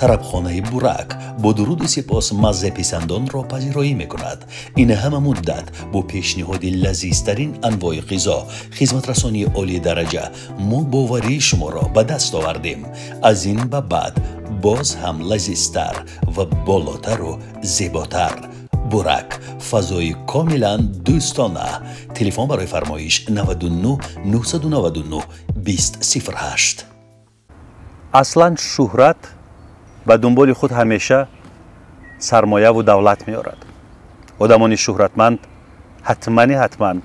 тарабхонаи бурак бо дуруду сипос маззаписандонро пазироӣ мекунад. ин ҳама муддат бо пешниҳоди лазизтарин анвои ғизо хизматрасонии олидараҷа мо боварии шуморо ба даст овардем. аз ин ба баъд боз ҳам лазизтар ва болотару зеботар. бурак фазои комилан дӯстона. телефон барои фармоиш 99 999 2008. аслан шӯҳрат ба дунболи худ ҳамеша сармояву давлат меорад. одамони шӯҳратманд ҳатман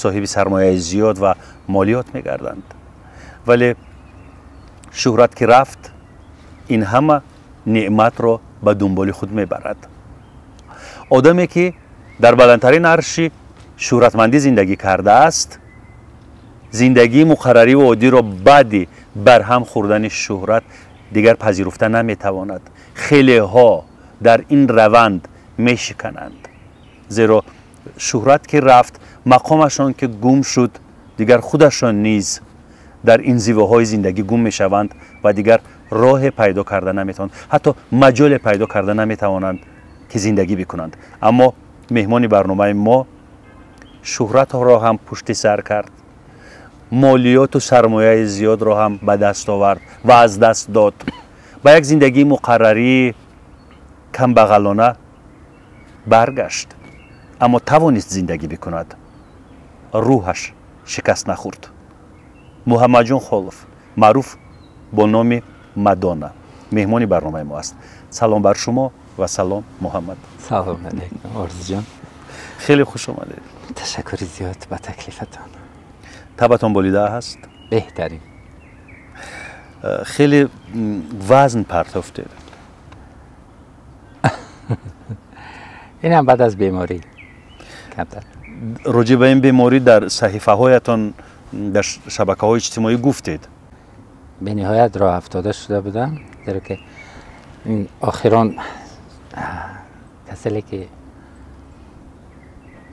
соҳиби сармояи зиёд ва молиёт мегарданд. вале шӯҳрат ки рафт, ин ҳама неъматро ба дунболи худ мебарад. одаме ки дар баландтарин арши шӯҳратмандӣ зиндагӣ кардааст, зиндагии муқаррариву оддиро баъди барҳам хӯрдани шӯҳрат дигар пазируфта наметавонад. хелеҳо дар ин раванд мешикананд. зеро шӯҳрат ки рафт, мақомашон ки гум шуд, дигар худашон низ дар инзивоҳои зиндагӣ гум мешаванд ва дигар роҳе пайдо карда наметавонанд, ҳатто маҷоле пайдо карда наметавонанд ки зиндагӣ бикунанд. аммо меҳмони барномаи мо шӯҳратро ҳам пушти сар кард, молиёту сармояи зиёдро ҳам ба даст овард ва аз даст дод. ба як зиндагии муқаррарии камбағалона баргашт, аммо тавонист зиндагӣ бикунад. рӯҳаш шикаст нахӯрд. муҳаммадҷон холов, маъруф бо номи мадона, меҳмони барномаи мо аст. салом бар шумо ва салом муҳаммад. салом алайкум орзуҷон. хеле хуш омадед. ташаккури зиёд ба таклифатон. табатон болида ҳаст? беҳтарин. хеле вазн партофтед. инам баъд аз беморӣ камтар. роҷи ба ин беморӣ дар саҳифаҳоятон дар шабакаҳои иҷтимоӣ гуфтед? бениҳоят роҳ афтода шуда будам, зеро ки ин охирон каселе ки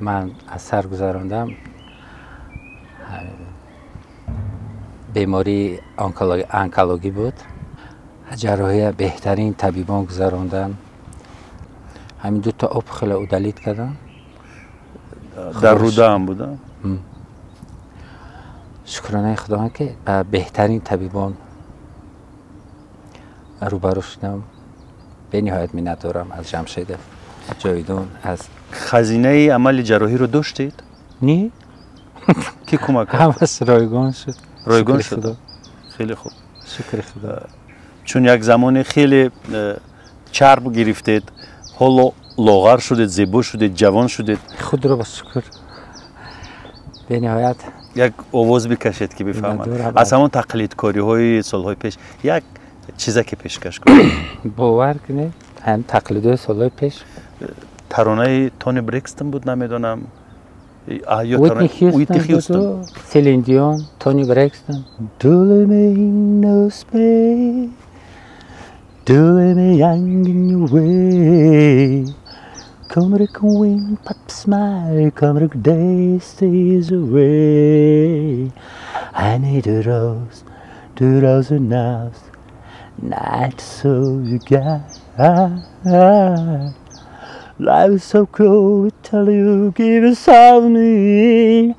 ман аз сар гузарондам бемори онкологӣ буд. ҷарроҳия беҳтарин табибон гузарондам. ҳамин ду та опухола удалит кардам. дар рӯда ҳам буда? шукронаи худоам ки ба беҳтарин табибон рӯбарӯ шудам. бениҳоят миннат дорам аз ҷамшедов ҷовидон. аз хазинаи амали ҷарроҳиро доштед? не, ки кӯмак кард? ҳамаш ройгон шуд. ройгон шуд. хеле хуб. шукри худо. чун як замоне хеле чарб гирифтед, ҳоло лоғар шудед, зебо шудед, ҷавон шудед. худро ба шукр. бениҳоят як овоз бикашед ки бифаҳмад. аз ҳамон тақлидкориҳои солҳои пеш як чизаке пешкаш кунед. бовар кунед, ҳам тақлидҳои солҳои пеш. таронаи Тони Брекстон буд, намедонам. Whitney Houston, Celine Dion, Toni Braxton. Do let me no space, do let me young in your way. Come to the wind, pop smile, come to the day stays away. I need a rose, 2,000 hours, night so you got. Life is so cruel, we tell you, give us all me.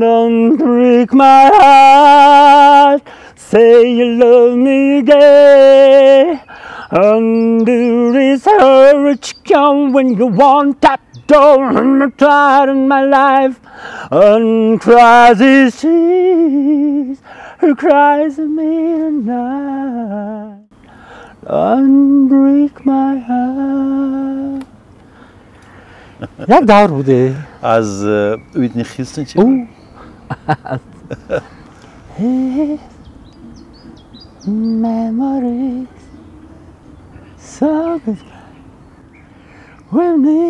Don't break my heart, say you love me again. Undo this hurt you come when you want that door. I'm tired of my life, uncry these tears, who cries at me tonight. Unbreak my heart. як давр буде. аз Уитни Хьюстон чи буд? Memories so good with me,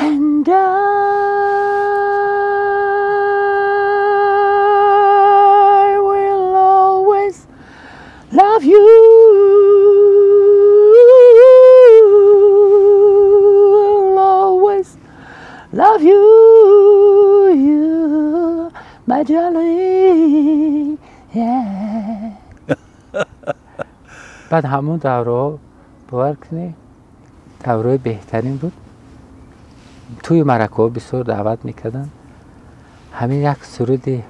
and I will always love you. Love you, you, my darling, yeah. بعد همون دوره باور کنی دوره بهترین بود. توی مرکه بسیار دعوت میکردن. همین یک سرود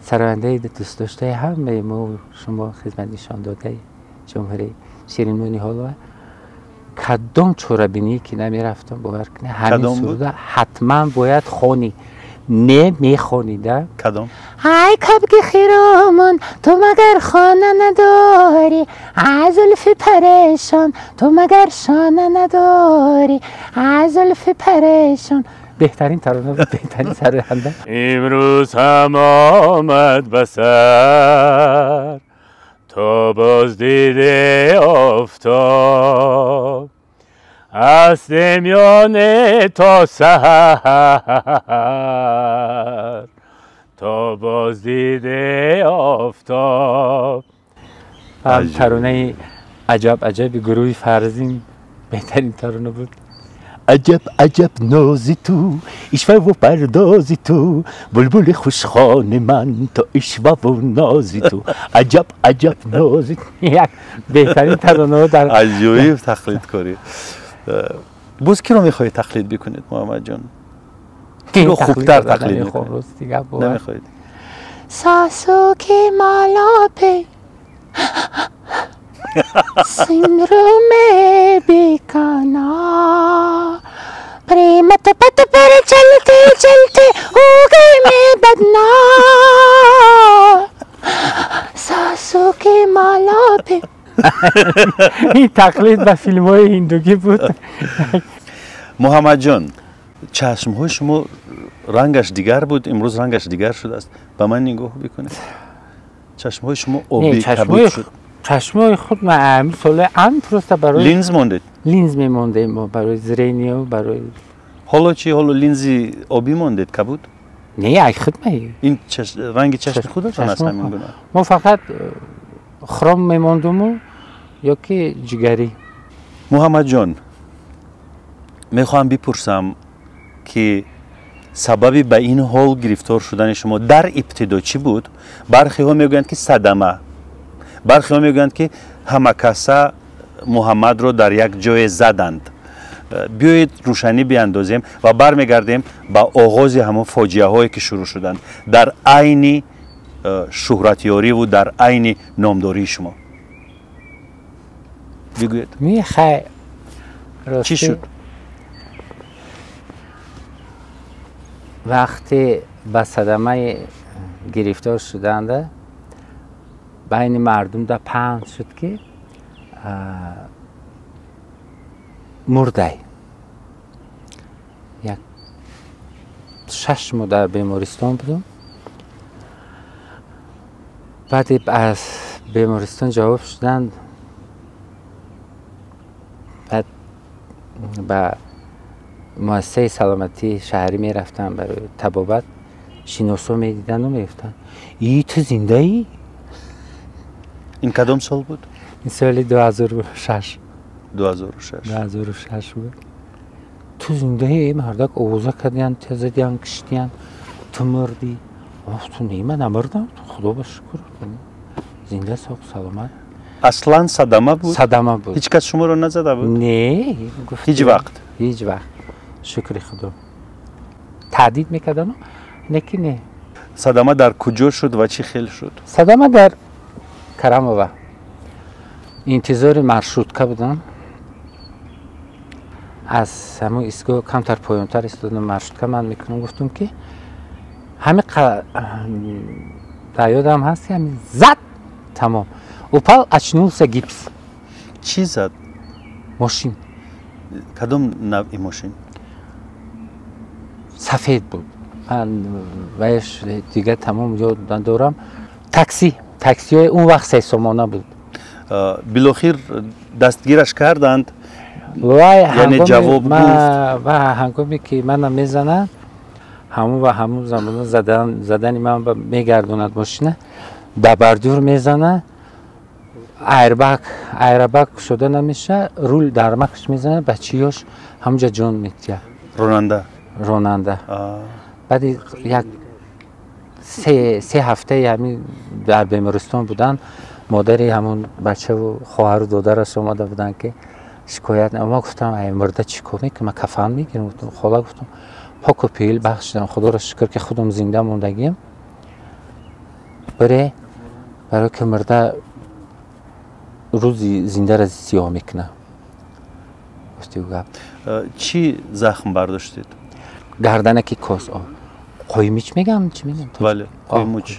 سرآینده دوست داشته همه ما شما خدمت نشان داده جمهوری شیرین مونی حالا کدام چوره بینی که نمیرفتم باور کنی همین سرود حتما باید خونی نه میخونیده. کدام؟ ای کبک خیرامون تو مگر خانه نداری، ای زلف پریشان تو مگر شانه نداری، ای زلف پریشان. بهترین ترانه بود، بهترین سرآینده. امروز هم آمد بسر تا باز دیده آفتاب از میانه تا سحر تا باز دیده آفتاب. ترانه عجب عجب گروه فرزین بهترین ترانه بود. عجب عجب نازی تو اشوه و پردازی تو، بلبل خوشخانه من تو اشوه و نازی تو، عجب عجب نازی تو. بهترین ترانه در عجیب تقلید کاری. باز کی رو میخواهید تقلید بکنید محمد جان؟ کی رو خوبتر تقلید میکنید؟ نمیخواهید؟ ساسو که مالاپه سندروم بیکانا پریمت پت پر چلتے چلتے ہو گئے میں بدنام ساسو کے مالا پہ. این تقلید به فیلم های هندوگی بود. محمد جان چشم های شما رنگش دیگر بود، امروز رنگش دیگر شده است. به من نگاه بکنید. چشم های شما آبی کبود شد. چشم های خود من ساله درست برای لینز موندید؟ لینز میمونده ما برای زرینی و برای حالا چی؟ حالا لینزی آبی موندید کبود؟ نه یک خدمه این رنگ چشم خودتان است همین گونه؟ ما فقط خرم میموندم و یا که جگری. محمد جان میخوام بپرسم که سببی به این حال گرفتار شدن شما در ابتدا چی بود؟ برخی ها میگویند که صدمه، برخی ها میگویند که همکاسه محمد رو در یک جای زدند. بیایید روشنی بیاندازیم و برمیگردیم به آغاز همون فاجعه هایی که شروع شدند در عین شهرتیاری و در عین نامداری شما. بگویید میخوای چی شد؟ وقتی به صدمه گرفتار شدند بین مردم در پهن شد که مرده یک 6 ماه در بیمارستان بودم. بعد از بیمارستان جواب شدند، بعد به مؤسسه سلامتی شهری می رفتن برای طبابت، شناسا می دیدن و می گفتن ای تو زنده ای؟ این کدام سال بود؟ این سال 2006 بود. تو زنده ای؟ مردک آوازه کردن، تزدیان کشتیان، تو مردی. تو نیمه نمردم، خدا با شکر زنده ساق سلامت. اصلا صدمه بود؟ صدمه بود. هیچ کس شما رو نزده بود؟ نه هیچ وقت؟ هیچ وقت. شکر خدا. تهدید میکردن نکی نه. صدمه در کجا شد و چی خیلی شد؟ صدمه در کرموه. انتظار مرشروطه بودن. از همون ایستگاه کمتر پایانتر ایستادن مرشروطه من میکنم، گفتم که همه در یادم هست که همین زد تمام. اوپال اچنولس گیپس. چی زد؟ ماشین. کدام نوع ماشین؟ سفید بود. من ویش دیگه تمام یاد ندارم. تاکسی های اون وقت 3 سومانه بود. بالاخره دستگیرش کردند؟ یعنی جواب گفت؟ و هنگامی که من میزنن همون زمان زدن من میگردوند ماشینه، دبردور میزنه، ایربک شده نمیشه، رول درمکش میزنه، بچیاش همونجا جون میتیه. راننده. بعد یک 3 هفته همین در بیمارستان بودن. مادری همون بچه و خواهر و دادرش اومده بودن که شکایت ما گفتم ای مرده چی کنی که من کفن میگیرم. گفتم خدا گفتم پاک و پیل بخشیدم، خدا را شکر که خودم زنده موندگیم. برای که مرده روزی زنده را سیاه میکنه. گفتی و گفت چی زخم برداشتید؟ گردنکی کاس قایمیچ میگم چی میگم؟ بله قایموچ.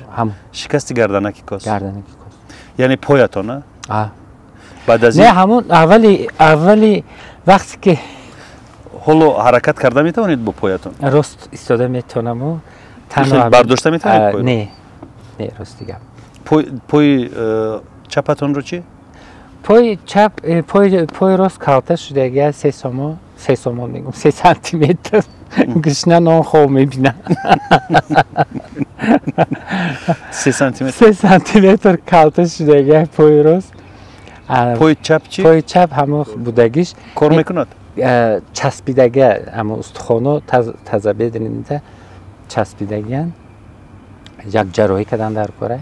شکست گردنکی کاس. گردنکی کاس یعنی پایتون نه؟ بعد از نه همون اولی وقتی که حالا حرکت کرده میتونید با پایتون؟ راست ایستاده میتونم و تنها برداشته میتونید پای؟ نه راست دیگه. پای چپتون رو چی؟ پای چپ پای راست کالته شده اگه 3 سانتی میگم 3 سانتی متر گشنه نان خوب میبینم. 3 سانتی متر 3 سانتی متر کالته شده اگه پای راست. پای چپ چی؟ پای چپ همون بودگیش کار میکند؟ چسبیدگی همون استخوانو تازه بدونید چسبیدگی یک جراحی کردن در کاره.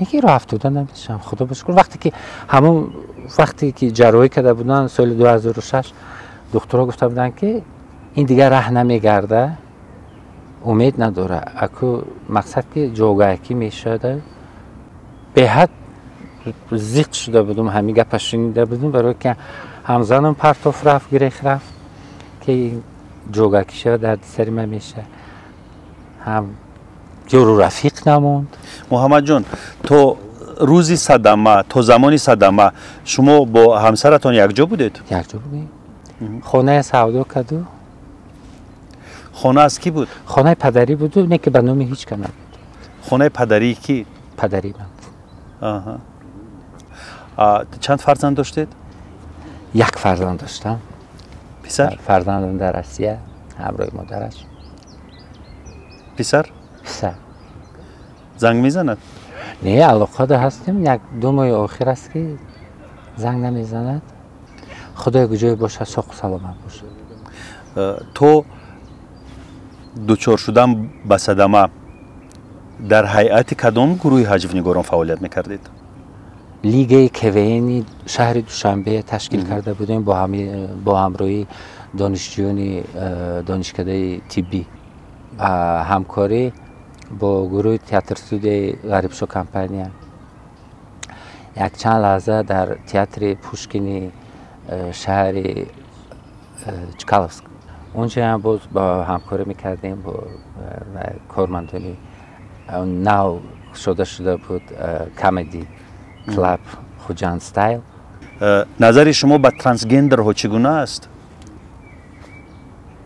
یکی رو 70 نمیشم خدا بشکر. وقتی که جراحی کرده بودن سال 2006 دکترها گفته بودن که این دیگه راه نمیگرده، امید نداره. اکو مقصد که جوگاکی میشده به حد زیق شده بودم، همین گپش شنیده بودم برای که همزنم پرتوف رفت گریخ رفت که جوگاکی شده درد سری من میشه. هم جورو رفیق نموند. محمد جان تو روزی صدمه تو زمانی صدمه شما با همسرتون یک جا بودید؟ یک جا بودیم. خانه سودا کدو. خانه از کی بود؟ خانه پدری بود و نه که به نام هیچ کم نبود. خانه پدری کی؟ پدری من. چند فرزند داشتید؟ یک فرزند داشتم. پسر؟ فرزندم در آسیا همراه مادرش. پسر؟ پسر. زنگ میزند؟ نه علاقه هستیم. 1-2 ماه آخر است که زنگ نمیزند. خدای کجای باشه ساق و سلامت باشه. تو دچار شدن به صدمه در هیئت کدام گروه حجب‌نگاران فعالیت میکردید؟ لیگ کوینی شهر دوشنبه تشکیل کرده بودیم با همراهی دانشجویان دانشکده طبی. همکاری با گروه تئاتر استودیوی غریب شو کمپانی. یک چند لحظه در تئاتر پوشکینی شهر چکالوفسک اونجا هم باز با همکاری میکردیم با کارمندانی. نو شده بود کمدی کلاب خوجان ستایل. نظر شما به ترانسگندر ها چگونه است؟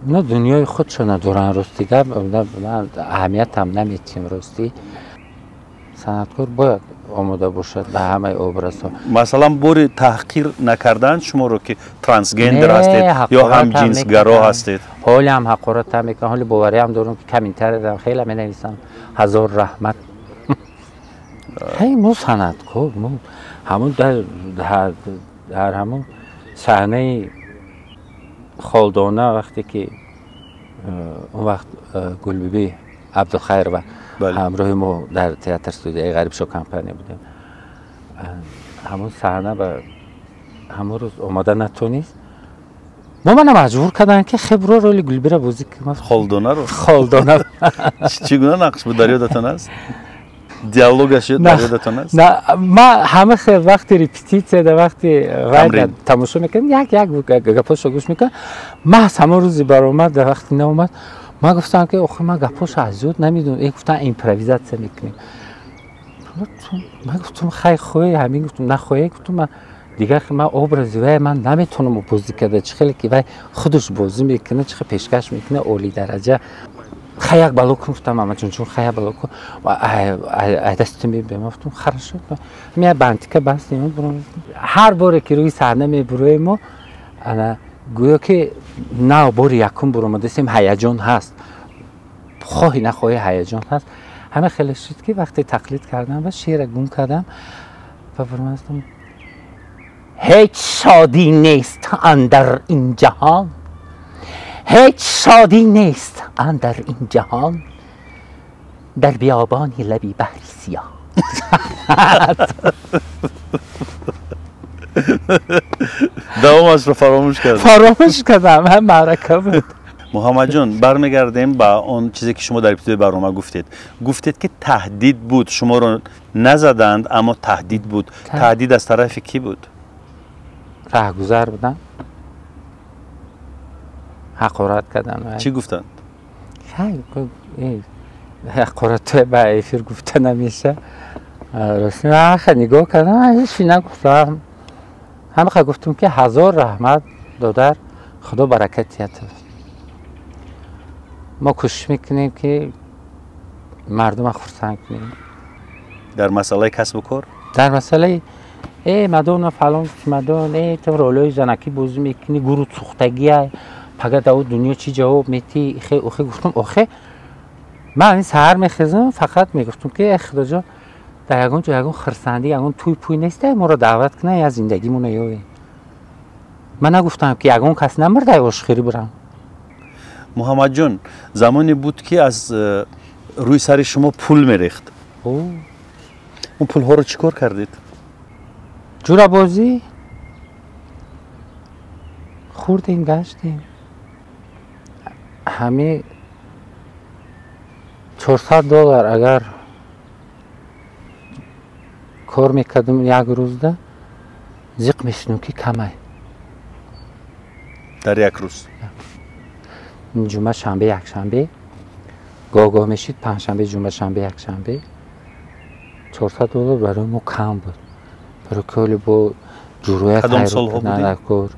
نه دنیای خودشو ندارن راستی. من اهمیت هم نمیتیم راستی. صنعتکار باید آماده باشد به همه ابرزها. مثلا بوری تحقیر نکردن شما رو که ترانسگندر هستید یا هم جنسگرا هستید؟ حالی هم حقارت هم میکنم. حالی باوری هم دارم که کمینتر دارم. خیلی می نویسم 1000 رحمت. هی مو صنعتکار همون در همون صحنه خالدانه وقتی که اون وقت گلبیبی عبدالخیر و همراه ما در تئاتر استودیوی غریب شو کمپانی بودیم. همون صحنه و همون روز اومده نتونست ما منو مجبور کردن که خبرو رولی گلبی را بازی کنم. خالدانه چگونه نقش بود در یادتون است؟ دیالوگش در یادتون است؟ نه ما همه وقتی ریپتیت ده وقتی تماشا میکنم یک گپاشو گوش میکنم. ما همون روزی برآمد در وقتی ناومد ما گفتم که آخه من گپاشو از زود نمیدونم. یک گفتن ایمپرویزاسیون میکنیم. من گفتم خیلی خوبه همین. گفتم نه خوبه. گفتم من دیگه من ابرزی و من نمیتونم بازی کرده. چه خیلی که وای خودش بازی میکنه چه پیشکش میکنه عالی درجه. خیلی بالا گفتم اما چون خیلی بالا کو و دست میبرم. گفتم خرش شد. میاد بانتیکا بس نمیبرم. هر باره که روی صحنه میبرویم ما انا گویا که نه بار یکم برام دستیم هیجان هست. خواهی نخواهی هیجان هست. همه خیلی شد که وقتی تقلید کردم و شعر گم کردم و فرمودم هیچ شادی نیست اندر این جهان. هیچ شادی نیست اندر این جهان در بیابانی لبی بحری سیاه. دوامش رو فراموش کردم. فراموش کردم، هم معرکه بود. محمد جان برمیگردیم با اون چیزی که شما در ابتدای برنامه گفتید که تهدید بود، شما رو نزدند اما تهدید بود. تهدید از طرف کی بود؟ رهگذر بودن، حقارت کردن. چی گفتند؟ حقارت توی با ایفیر گفته نمیشه. راستی من خیلی نگاه کردم، هیچی نگفتم. همه خیلی گفتم که 1000 رحمت دادر، خدا برکتیت. ما کوشش میکنیم که مردم خرسند کنیم در مسئله کسب و کار، در مسئله مدون فلان مدون تو رولای زنکی بازی میکنی، گروه سوختگی فقط او دنیا چی جواب میتی. اخه گفتم اخه من این سهر میخزم فقط میگفتم که خدا جان در یگون جو یگون خرسندی یگون توی پوی نیسته ما رو دعوت کنه یا زندگیمونه یوی. من نگفتم که یگون کس نمرده عشقی برم. محمد جان زمانی بود که از روی سر شما پول میریخت. اون پول ها رو چیکار کردید؟ جورا بازی خوردیم گشتیم. همه $400 اگر کار میکردم یک روز ده زیق میشنم که کمه در یک روز. جمعه شنبه یک شنبه گاه میشید، پنجشنبه جمعه شنبه یک شنبه. $400 برای ما کم بود. برای کلی با جروی خیرات در کار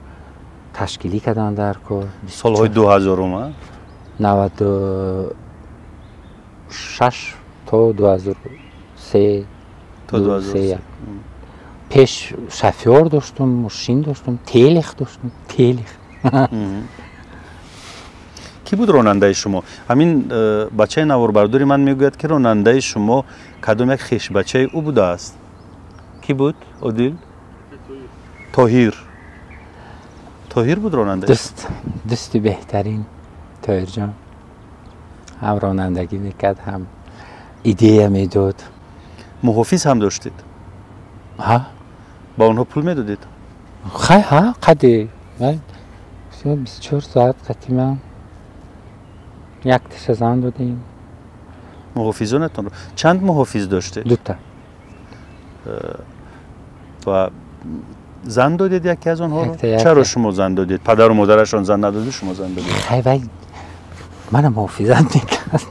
تشکیلی کردن در کار. سالهای 2000 ما 96 تا 2003 تا 2003 پیش شفیار داشتم، ماشین داشتم، تیلخ داشتم. تیلخ کی بود راننده شما؟ همین بچه نواربرداری من میگوید که راننده شما کدام یک خویش بچه او بوده است. کی بود؟ عادل؟ طاهر بود راننده. دوستی بهترین طاهر جان. هم رانندگی میکرد هم ایده میداد. محافظ هم داشتید؟ ها؟ با اونها پول میدادید؟ خیلی ها قدی من 24 ساعت قدیما یک تشه زن دادیم. محافظانتون رو چند محافظ داشتید؟ 2 تا. و زن دادید یکی از اونها رو؟ چرا شما زن دادید؟ پدر و مادرشون زن ندادید شما زن دادید؟ خیلی من محافظت میکرد.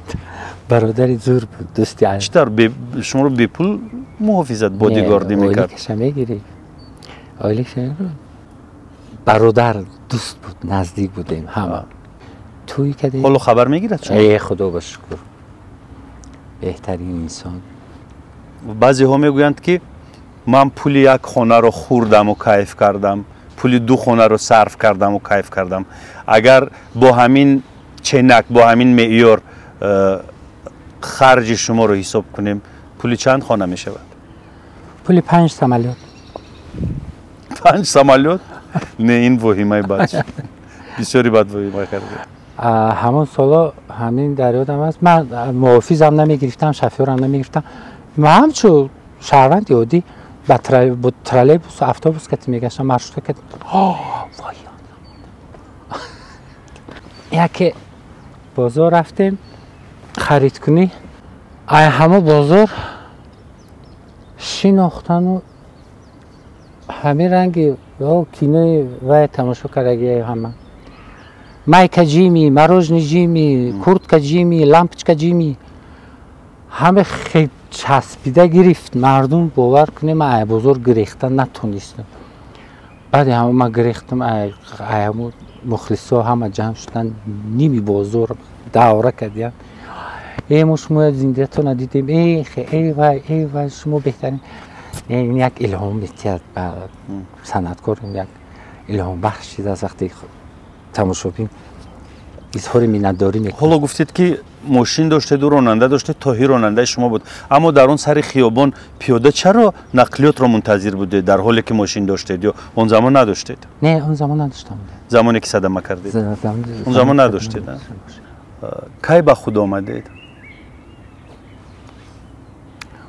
برادری زور بود دوستی علی. چطور شما رو بی پول محافظت بادیگاردی میکرد؟ اولی کشم میگیری. اولی کشم برادر دوست بود، نزدیک بودیم همه. توی کدی حالا خبر میگیرد شما؟ ای خدا بشکر بهترین انسان. بعضی ها میگویند که من پول یک خانه رو خوردم و کیف کردم، پول 2 خانه رو صرف کردم و کیف کردم. اگر با همین چنک با همین معیار خرج شما رو حساب کنیم پول چند خانه می شود؟ پول 5 سمالیات. 5 سمالیات؟ نه این وهیمه بچه بسیاری بد وهیمه کرده. همون سالا همین در یادم هست من محافظم نمیگرفتم، شفیارم نمیگرفتم. من همچون شهروند یادی با ترالیبوس و اتوبوس که میگشتم مرشوده که وای یکی بازار رفتیم خرید کنی. همه بازار شناختن و همه رنگی کینه و تماشا کردگی همه. مایک جیمی، مروژنی جیمی، کورتکا جیمی، لامپچکا جیمی همه خیلی چسبیده گرفت. مردم باور کنه من بزرگ گریختن نتونستم. بعد همه من گریختم همه مخلصا همه جمع شدن نیمی بازار دوره کردیم. ما شما زنده تو ندیدیم. ای وای شما بهترین. این یک الهام میتید به صنعتکار، یک الهام بخشید از وقتی تماشابین اظهار منتداری میکنه. حالا گفتید که ماشین داشته و راننده داشته، طاهر راننده شما بود، اما در اون سر خیابان پیاده چرا نقلیات رو منتظر بوده در حالی که ماشین داشتید یا اون زمان نداشتید؟ نه اون زمان نداشتم. زمانی که صدمه کردید اون زمان نداشتید؟ کی به خود آمدید؟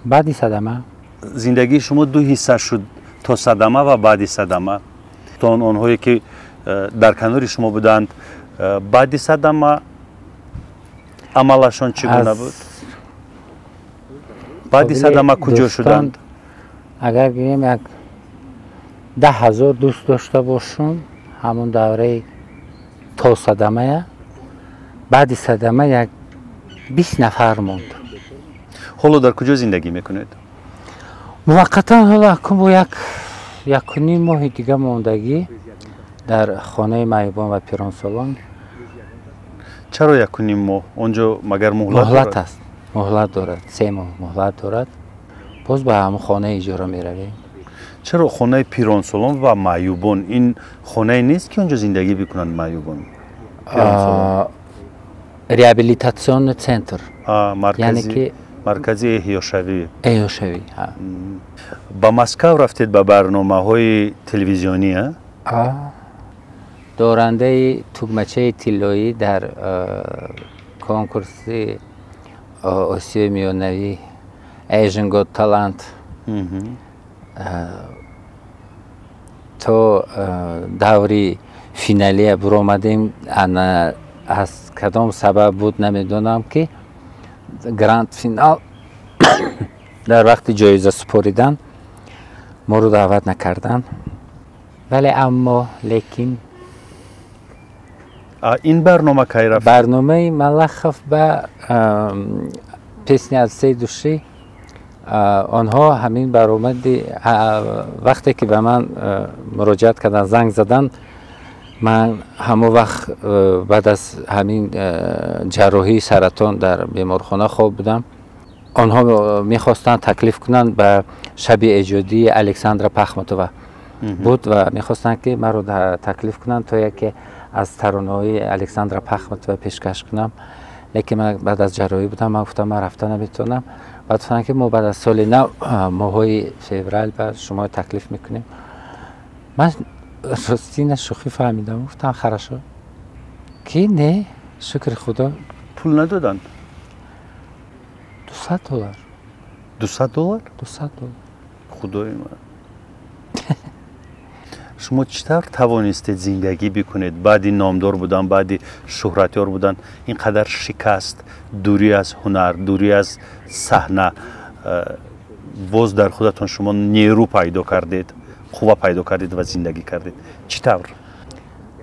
بعدی صدمه زندگی شما دو حصه شد، تا صدمه و بعدی صدمه. تا آنهایی که در کنار شما بودند بعدی صدمه عملشان چگونه بود؟ بعدی صدمه کجا شدند؟ اگر بگیم یک 10,000 دوست داشته باشم همون دوره تا صدمه، بعدی صدمه یک 20 نفر موند. حالا در کجا زندگی میکنید؟ موقتا حالا با یک نیم ماه دیگه موندگی در خانه معیوبان و پیرانسالان. چرا یک نیم ماه؟ اونجا مگر مهلت است. مهلت دارد، 3 ماه مهلت دارد. باز به همون خانه اجاره میرویم. چرا خانه پیرانسالان و معیوبان؟ این خانه نیست که اونجا زندگی بکنند معیوبان؟ ریابیلیتاسیون سنتر، یعنی که مرکزی احیاشوی. با مسکو رفتید به برنامه های تلویزیونی؟ دورنده توگمچه طلایی در کنکورس آسیای میانوی ایژن گوت تالنت تو دوری فینالی برآمدیم. انا از کدام سبب بود نمیدونم که گراند فینال در وقت جایزه سپاریدن ما رو دعوت نکردن. ولی اما لیکن این برنامه کی رفت؟ برنامه ملخف به پسنی از سه دوشی آنها همین برآمد. وقتی که به من مراجعت کردن زنگ زدن، من همون وقت بعد از همین جراحی سرطان در بیمارخانه خواب بودم. آنها میخواستن تکلیف کنن به شب ایجادی الکساندرا پخمتووا بود و میخواستن که من رو تکلیف کنن تا که از ترانه‌های الکساندرا پخمتووا پیشکش کنم. لیکن من بعد از جراحی بودم، من گفتم من رفتن نمیتونم. بعد گفتن که ما بعد از سال نو ماهای فوریه بعد شما تکلیف میکنیم. من راستی نه شوخی فهمیدم، گفتم خراشو کی نه شکر خدا. پول ندادن؟ $200. $200؟ $200. خدای من. شما چطور توانستید زندگی بکنید؟ بعدی نامدار بودن، بعدی شهرتیار بودن، اینقدر شکست، دوری از هنر، دوری از صحنه، باز در خودتون شما نیرو پیدا کردید، قوه پیدا کردید و زندگی کردید. چطور؟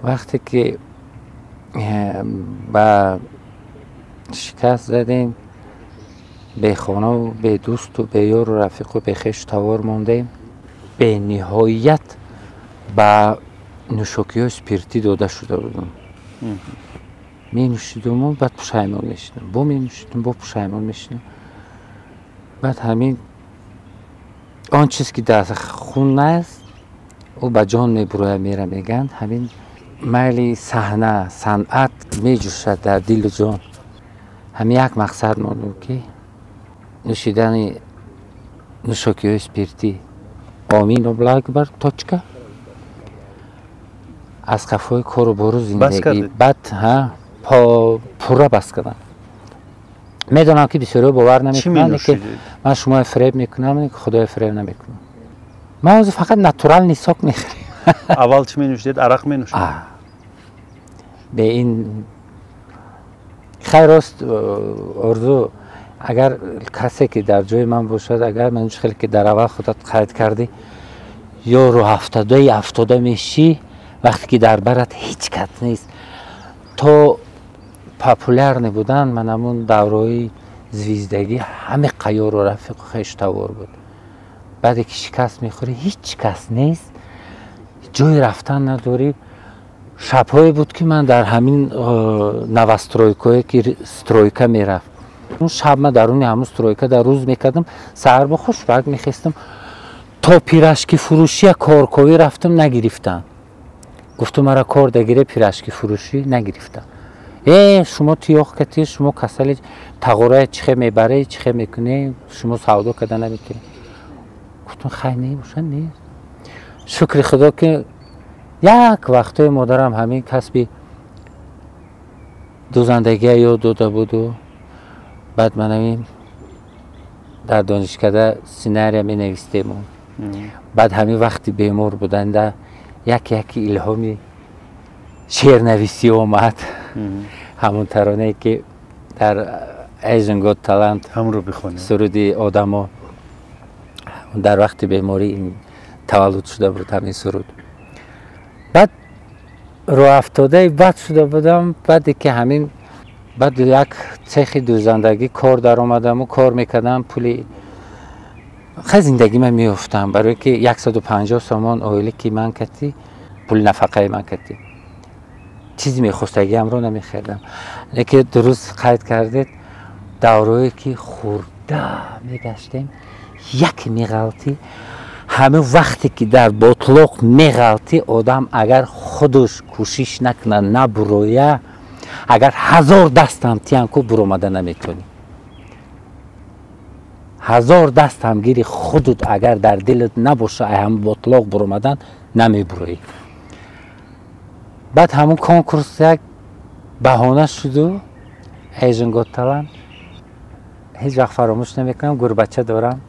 وقتی که با شکست زدیم، به خانه و به دوست و به یار و رفیق و به خویش توار موندیم، به نهایت با نوشاکی های سپیرتی داده شده بودم. می نوشیدم و بعد پشیمان میشدم، با می نوشیدم با پشیمان میشدم. بعد همین آن چیز که در خون است او به جان میبروه میره میگن. همین میل صحنه صنعت میجوشد در دل و جان. همین یک مقصد مانو که نوشیدن نوشاکی های سپیرتی. آمین و بلا اکبر توچکه از قفای کار و بارو زندگی بعد پا پورا بس کردم. میدونم که بسیاری باور نمیکنن که من شما فریب میکنم، که خدا فریب نمیکنم. ما فقط ناتورال نیساک میخوریم. اول چی مینوشید؟ عرق مینوشید؟ به این خیر است ارزو. اگر کسی که در جای من باشد، اگر من خیلی که در اول خودت خرید کردی یا رو هفتاده میشی، وقتی که در برات هیچ کت نیست تو پاپولار نبودن. من همون دورهای زویزدگی همه قیار و رفیق و خویش توار بود. بعد که شکست میخوری هیچ کس نیست، جای رفتن نداری. شبهایی بود که من در همین نوسترویکایی که سترویکا میرفت، اون شب من درون همون سترویکا در روز میکردم، سهر با خوش برگ میخستم تا پیرشکی فروشی کارکوی رفتم نگرفتن. گفتم مرا کار دگیره پیرشکی فروشی نگرفتن. شما تیاخ کتی، شما کسلی تغوره چخه میبره چخه میکنه، شما سودا کده نمیکنه. گفتم خیلی نیست نیست. شکر خدا که یک وقتای مادرم همین کسبی دوزندگی یاد داده بود و بعد من همین در دانشکده سیناریا می نویستیم. بعد همین وقتی بیمار بودند یک الهامی شعر نویسی اومد. همون ترانه که در ایژن گوت تالنت همون رو بخونیم. سرودی آدما در وقت بیماری این تولد شده بود همین سرود. بعد رو افتاده بعد شده بودم. بعد که همین بعد یک цехی دوزندگی کار در آمدم و کار میکردم. پولی خیلی زندگی من میافتم برای که 150 سومان اویلی که من کتی پول نفقه من کتی چیزی میخواستگی هم رو نمیخردم. لیکن درست قید کردید دوره‌ای که خورده میگشتیم یک میغلطی همه وقتی که در بطلق میغلطی آدم اگر خودش کوشش نکنه نبرویه اگر 1000 دست هم تیان کو برومده نمیتونی. 1000 دست هم گیری خودت اگر در دلت نباشه هم بطلق برومدن نمیبروی. بعد همون کنکورس یک بهانه شد و ایژن گوت تالنت هیچ وقت فراموش نمیکنم. گربچه دارم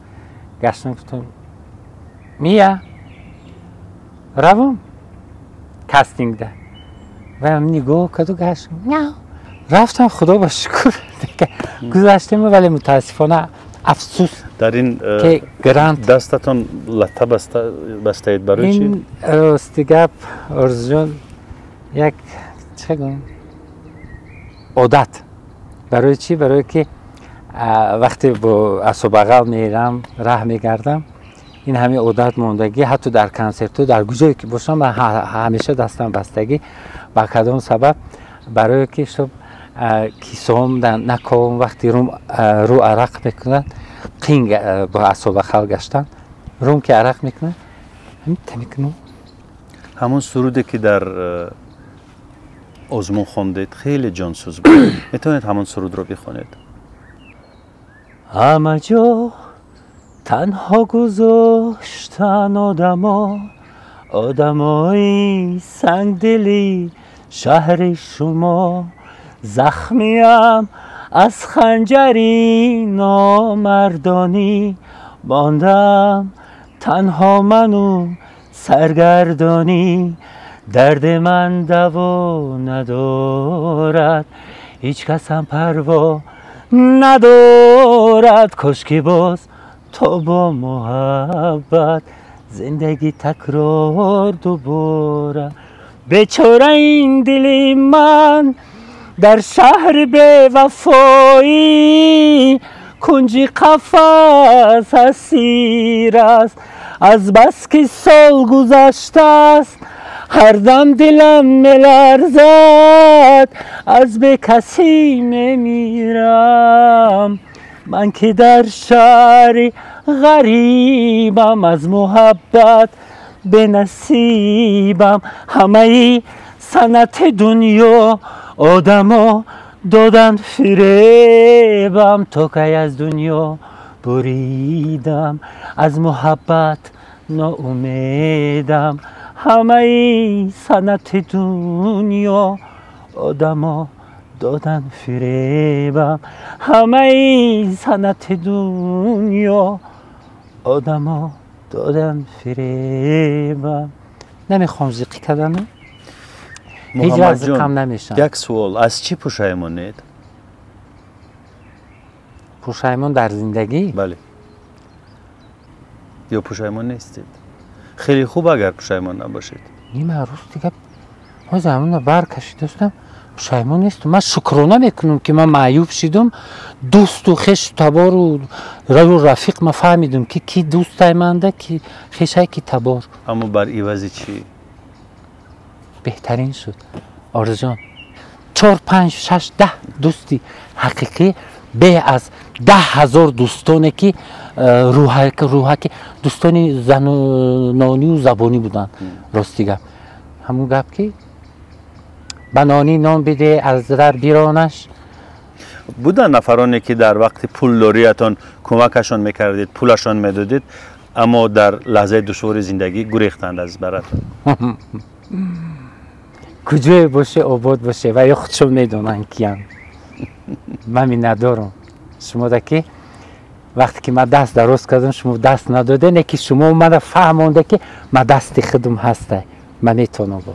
گشتم گفتم میا روم کاستینگ ده و هم نگاه کد و گشتم نه رفتم. خدا با شکر گذاشتم ولی متاسفانه افسوس در این که گرانت دستتون لطه بستید برای چی؟ این راستی گپ ارز جان یک چه گویم عادت. برای چی؟ برای که وقتی با اسو بغل میرم راه میگردم این همه عادت موندگی حتی در کنسرتو در کجایی که باشم همیشه دستم بستگی با کدام سبب برای که شب کیسوم نکوم وقتی رو عرق میکنن قینگ با اسو بغل گشتن روم که عرق میکنن میکنم. همون سرودی که در آزمون خوندید خیلی جانسوز بود. میتونید همون سرود رو بخونید؟ همه جا تنها گذاشتن آدمای سنگدلی شهر شما. زخمیم از خنجری نامردانی ماندم تنها منو سرگردانی. درد من دوا ندارد هیچ کس هم پروا ندارد. کاش که باز تو با محبت زندگی تکرار دوباره. بیچاره این دل من در شهر بی وفایی کنجی قفس اسیر است. از بس که سال گذشته است هر دم دلم میلرزد از به کسی میمیرم. من که در شهر غریبم از محبت به نصیبم. همه سنت دنیا آدما دادن فریبم تا که از دنیا بریدم از محبت ناامیدم. همه سنت دنیا آدما دادن فریبم. همه سنت دنیا آدما دادن فریبم. نمیخوام زیقی کردن هیچ وقت زیقم نمیشن. یک سوال از چی پشیمونید؟ پشیمون در زندگی؟ بله. یا پشیمون نیستید؟ خیلی خوب اگر پشیمون نباشید. نیمه روز دیگه ما زمان رو برکشیدستم پشیمون نیستم. من شکرانه میکنم که من معیوب شدم. دوست و خش تبار و رفیق ما فهمیدم که کی دوست منده کی خشه کی تبار. اما بر عوض چی؟ بهترین شد آرزو جان. 4 5 6 10 دوستی حقیقی به از 10,000 دوستانی که روحکی دوستانی زنانی و زبانی بودن. راستی گپ همون گپ که بنانی نام بده از در بیرانش. بودن نفرانی که در وقت پول داریتان کمکشان میکردید پولشان میدادید اما در لحظه دشوار زندگی گریختند از براتون؟ کجای باشه آباد باشه و یا خودشون میدونن کیان. من ندارم. شما که وقتی که من دست دراز کردم شما دست ندادین که شما من فهمونده که من دستی خودم هسته من میتونم با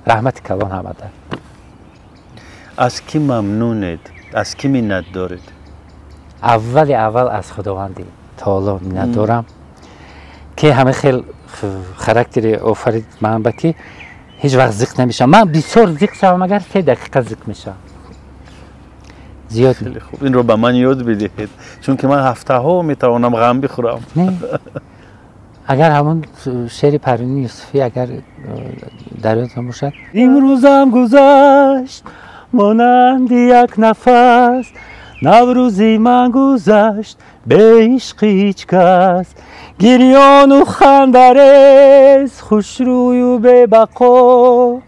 رحمت کلان همده. از کی ممنونید؟ از کی منت دارید؟ اول از خداوند تعالی منت دارم که همه خیلی خاراکتر آفرید من با که هیچ وقت زیق نمیشم. من بسیار زیق شدم مگر 3 دقیقه زیق میشم. زیاد خیلی خوب، این رو به من یاد بدهید چون که من هفته ها میتوانم غم بخورم. نه اگر همون شعر پروین یوسفی اگر در یادتان باشد، امروزم گذشت مانند یک نفس، نوروزی من گذشت به عشق هیچ کس، گریان و خندرز خوشروی و به بقا،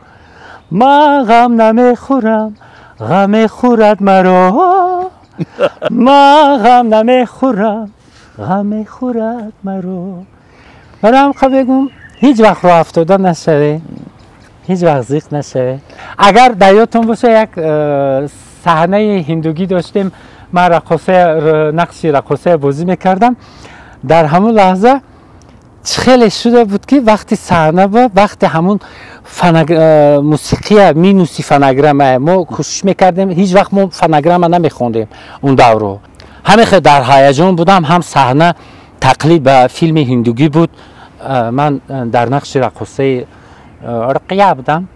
من غم نمیخورم غم خورد مرا، من غم نمیخورم غم خورد مرا. برام بگم هیچ وقت رو افتادن نشده، هیچ وقت زیق نشده. اگر در یادتون باشه یک صحنه هندوگی داشتیم، من نقش رقاصه بازی میکردم. در همون لحظه خیلی شده بود که وقتی صحنه بود، وقتی همون موسیقی مینوسی فنگرام ما کوشش میکردیم، هیچ وقت ما فنگرام نمیخوندیم اون دورو. همه در هیجان بودم، هم صحنه تقلید به فیلم هندوگی بود. من در نقش رقاصه رقیه بودم.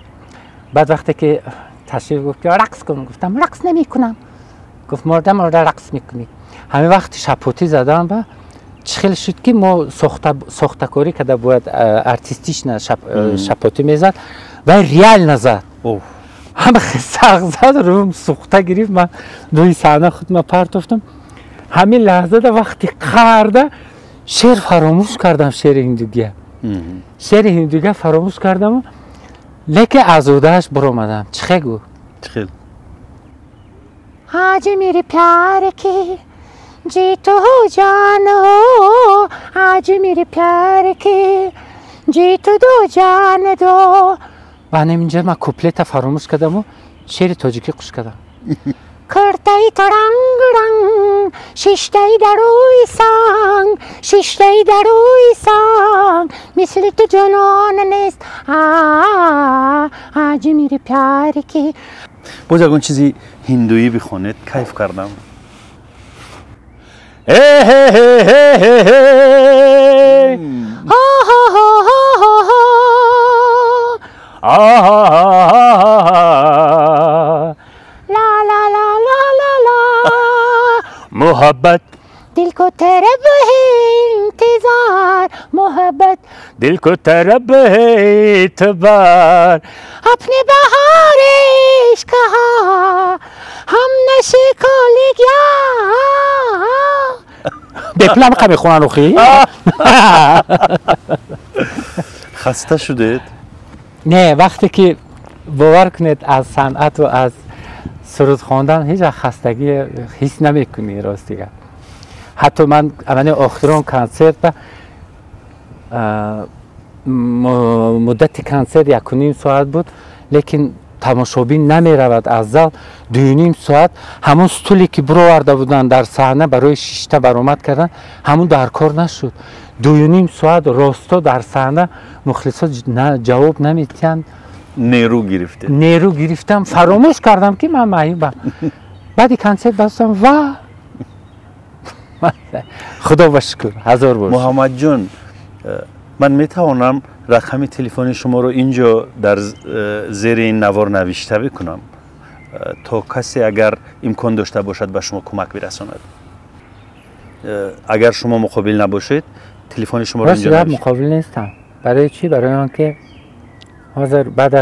بعد وقتی که تشریف گفت که رقص کن، گفتم رقص نمی کنم. گفت مردم رقص میکنی. همه وقت شپوتی زدم و چخیل شد که ما ساخته کاری که باید ارتیستیش شپوتی میزد و ریال نزد. همه سخت زد رو سوخته گرفت. من روی صحنه خودم پرت افتم. همین لحظه ده وقتی قرده شعر فراموش کردم، شعر هندوگی فراموش کردم، لیکن از اودهش برآمدم. چخه گو چخیل आज मेरे प्यार की जीत हो जान हो, आज मेरे प्यार की जीत दो जान दो. و همینجا من کوپلت فراموش کردم و شعر تاجیکی قوش کردم. کرتای ترنگ رنگ شیشتای دروی سنگ، شیشتای دروی سنگ مثل تو جنان نیست आज मेरे प्यार की. باز اگه چیزی هندویی بخونید کیف کردم. لا لا لا لا لا لا محبت दिल को तेरे है इंतजार, मोहब्बत दिल को तरब है इतबार, अपने बहार इश्क कहा हम नशे को ले गया. بپلم قمی خونن روخی؟ خسته شدید؟ نه، وقتی که باور کنید از صنعت و از سرود خواندن هیچ خستگی حس نمیکنی راستیه. حتی من اول آخرین کنسرت مدت کنسرت 1.5 ساعت بود، لیکن تماشابین نمی رود از زال. 2.5 ساعت همون ستولی که برآورده بودن در صحنه برای 6 تا برآمد کردن همون در کار نشد. 2.5 ساعت راستا در صحنه مخلصا جواب نمیدن. نیرو گرفتم، فراموش کردم که من معیوبم. بعدی کنسرت بستم و خدا با شکر هزار بار. محمد جان، من میتوانم رقم تلفن شما رو اینجا در زیر این نوار نوشته بکنم تا کسی اگر امکان داشته باشد به شما کمک برساند. اگر شما مقابل نباشید تلفن شما رو اینجا نوشته. مقابل نیستم. برای چی؟ برای آنکه حاضر بعد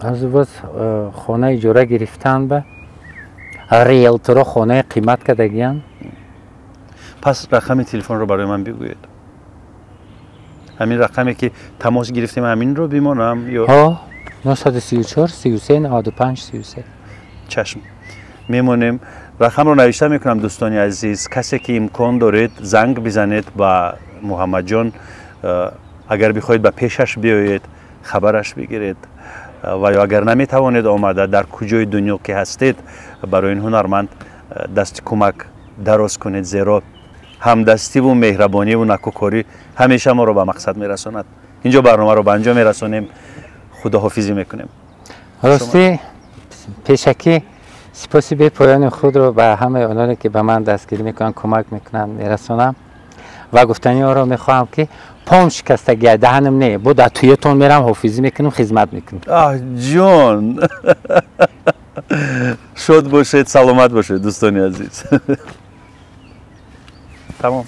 از باز خانه اجاره گرفتن به ریلتورا خانه قیمت کردگیان. پس رقم تلفن رو برای من بگوید. همین رقمی که تماس گرفتیم همین رو بمانم یا 934 33 95 33. چشم، میمونیم. رقم رو نوشته میکنم. دوستانی عزیز، کسی که امکان دارید زنگ بزنید با محمد جان. اگر بخواید به پیشش بیایید خبرش بگیرید و یا اگر نمیتوانید آمده در کجای دنیا که هستید برای این هنرمند دست کمک دراز کنید، زیرا همدستی و مهربانی و نکوکاری همیشه ما رو به مقصد میرساند. اینجا برنامه رو به انجام میرسونیم. خداحافظی میکنیم. راستی پیشکی سپاسی به پایان خود رو به همه اونانی که به من دستگیری میکنن، کمک میکنن میرسونم و گفتنی ها رو میخواهم که پام شکستگی دهنم نه بود در تویتون میرم حافظی میکنم، خدمت میکنم. جون شاد باشید، سلامت باشید دوستانی عزیز. تمام.